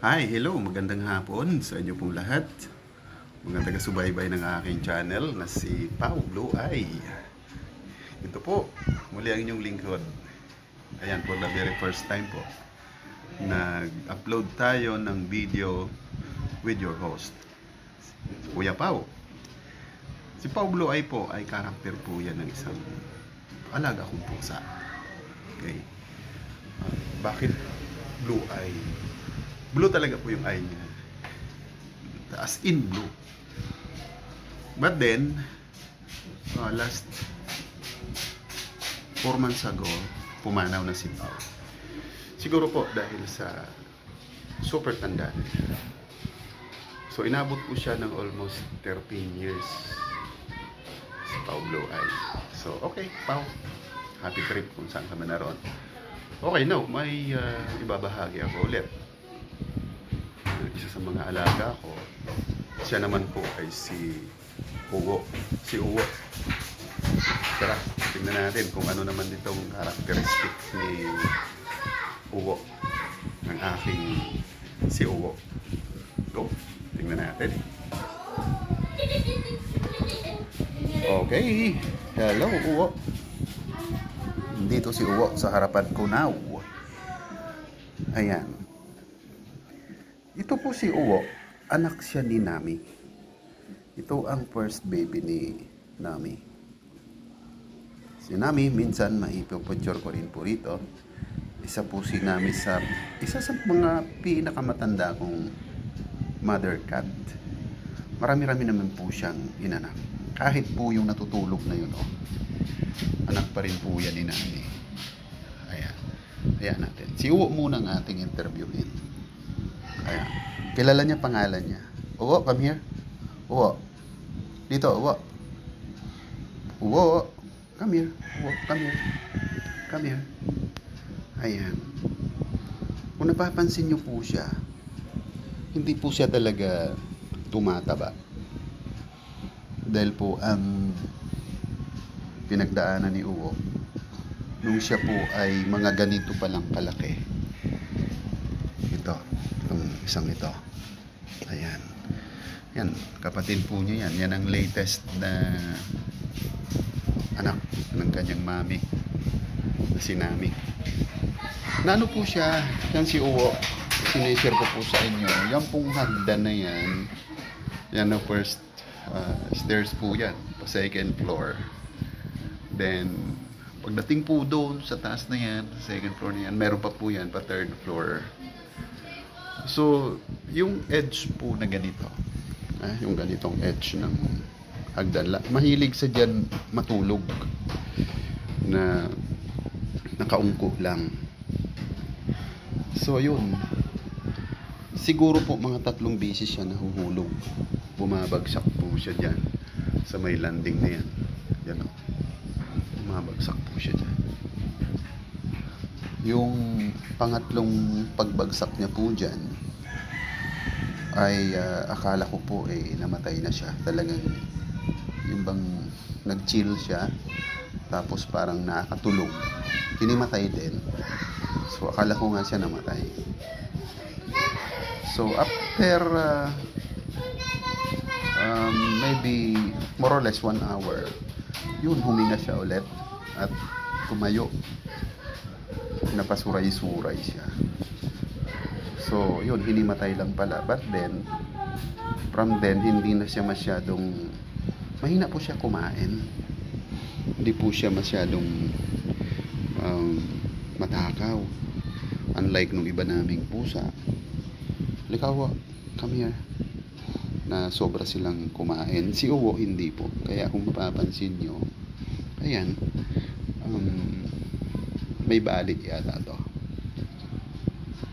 Hi, hello, magandang hapon sa inyo pong lahat. Mga taga-subaybay ng aking channel na si Pau Blue Eye. Ito po, muli ang inyong lingkod. Ayan, for the very first time po, nag-upload tayo ng video with your host, Kuya Pau. Si Pau Blue Eye po ay karakter po yan ng isang alaga kong pusa. Okay. Bakit Blue Eye? Blue talaga po yung eye niya. As in blue. But then, last 4 months ago, pumanaw na si Pau. Siguro po dahil sa super tanda niya. So, inabot po siya ng almost 13 years si Pau Blue Eye. So, okay, Pau. Happy trip kung saan ka man naroon. Okay, now, may ibabahagi ako ulit. Isa sa mga alaga ko, siya naman po ay si Uwo. Si Uwo. Tara, tingnan natin kung ano naman itong characteristic ni Uwo. Ng aking si Uwo. Go, tingnan natin. Okay, hello Uwo. Dito si Uwo sa harapan ko now. Ayan. Ito po si Uwo, anak siya ni Nami. Ito ang first baby ni Nami. Si Nami, minsan maipupicture ko rin po rito. Isa po si Nami isa sa mga pinakamatanda kong mother cat. Marami-rami naman po siyang inanak. Kahit po yung natutulog na yun, anak pa rin po yan ni Nami. Ayan. Ayan natin. Si Uwo muna ang ating interviewin. Ayan. Kilala niya pangalan niya. Uwo, come here. Uwo. Dito, Uwo. Uwo. Come here. Uwo, come here. Come here. Ayan. Kung napapansin niyo po siya, hindi po siya talaga tumataba. Dahil po ang pinagdaanan ni Uwo, nung siya po ay mga ganito palang kalaki. Ito. Isang ito. Ayan. Yan, kapatid po niya yan. Yan ang latest na anak ng kanyang mami na si Nami. Na ano po siya, yan si Uwo, sinishare ko po sa inyo. Yan pong hagdan na yan. Yan ang first stairs po yan. Pa second floor. Then, pagdating po doon sa taas na yan, second floor na yan, meron pa po yan pa third floor. So, yung edge po na ganito, yung ganitong edge ng hagdan, mahilig sa dyan matulog na nakaungko lang. So, yun. Siguro po mga 3 beses siya nahuhulog. Bumabagsak po siya dyan sa may landing na yan. Yan o. Bumabagsak po siya dyan. Yung pangatlong pagbagsak niya po dyan ay akala ko po namatay na siya. Talagang yung bang nag-chill siya tapos parang nakatulog. Hinimatay din. So akala ko nga siya namatay. So after maybe more or less 1 hour, yun huminga siya ulit at tumayo. Napasuray-suray siya. So, yun, hinimatay lang pala. But then, from then, hindi na siya masyadong, mahina po siya kumain. Hindi po siya masyadong matakaw. Unlike nung iba naming pusa. Likaw, come here. Na sobra silang kumain. Si Uwo, hindi po. Kaya kung mapapansin nyo, ayan, may bali yata to.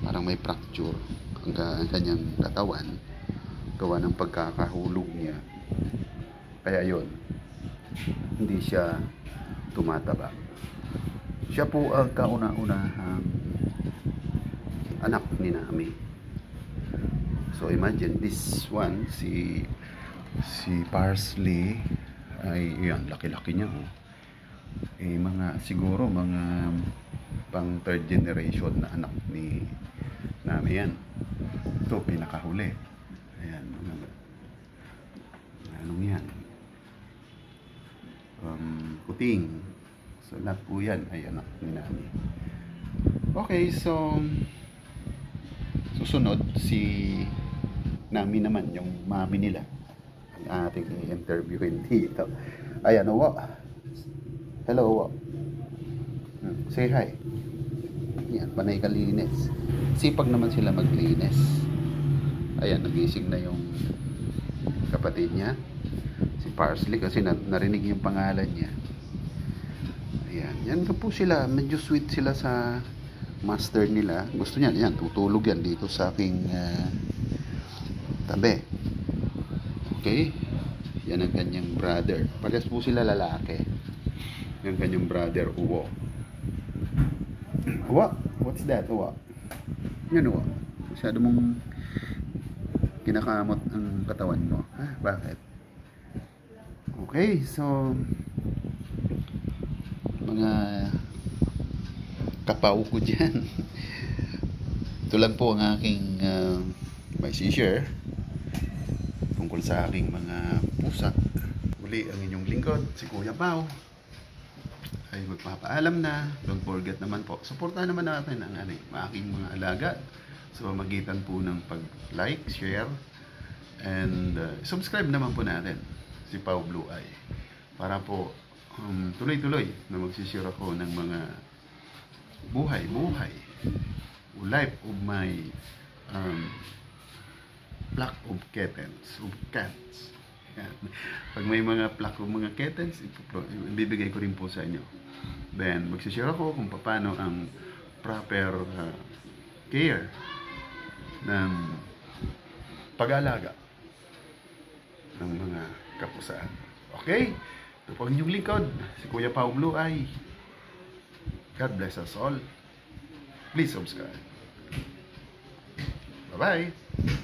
Parang may fracture ang kanyang katawan gawa ng pagkakahulog niya. Kaya yun, hindi siya tumataba. Siya po ang kauna-unahang anak ni Nami. So imagine this one, si Parsley ay yan, laki-laki niya. Siguro mga pang third generation na anak ni Nami yan. Ito, pinakahuli. Ayan. Anong yan? Kuting. So, lahat po yan ay anak ni Nami. Okay, so susunod si Nami naman, yung mami nila. Ang ating i-interviewin dito. Ayan, Uwa. Hello, Uwa. Say hi. Yan, panay kalinis. Sipag naman sila maglinis. Ayan, nagising na yung kapatid niya, si Parsley, kasi narinig yung pangalan niya. Ayan, yan na po sila. Medyo sweet sila sa master nila. Gusto niya, yan, tutulog yan dito sa aking tabi. Okay? Yan ang kanyang brother. Parehas po sila lalaki. Yan kanyang brother, Uwo. Uwa? What's that, Uwa? Yan, Uwa. Masyado mong kinakamot ang katawan mo. Ha? Bakit? Okay, so mga kapaw ko dyan. Ito lang po ang aking may share tungkol sa aking mga pusa. Muli ang inyong lingkod, si Kuya Pao, ay magpapaalam na. Don't forget naman po, suportahan naman natin ang aking mga alaga sa pamagitan po ng pag-like, share, and subscribe naman po natin si Pao Blue Eye para po tuloy-tuloy na magsishare ako ng mga buhay life of my flock of cats. Yan. Pag may mga flock of mga kittens, ibibigay ko rin po sa inyo. Then magsishare ako kung paano ang proper care ng pag-aalaga ng mga kapusaan. Okay? Ito po ang inyong lingkod, si Kuya Pao Blue Eye. God bless us all. Please subscribe. Bye-bye.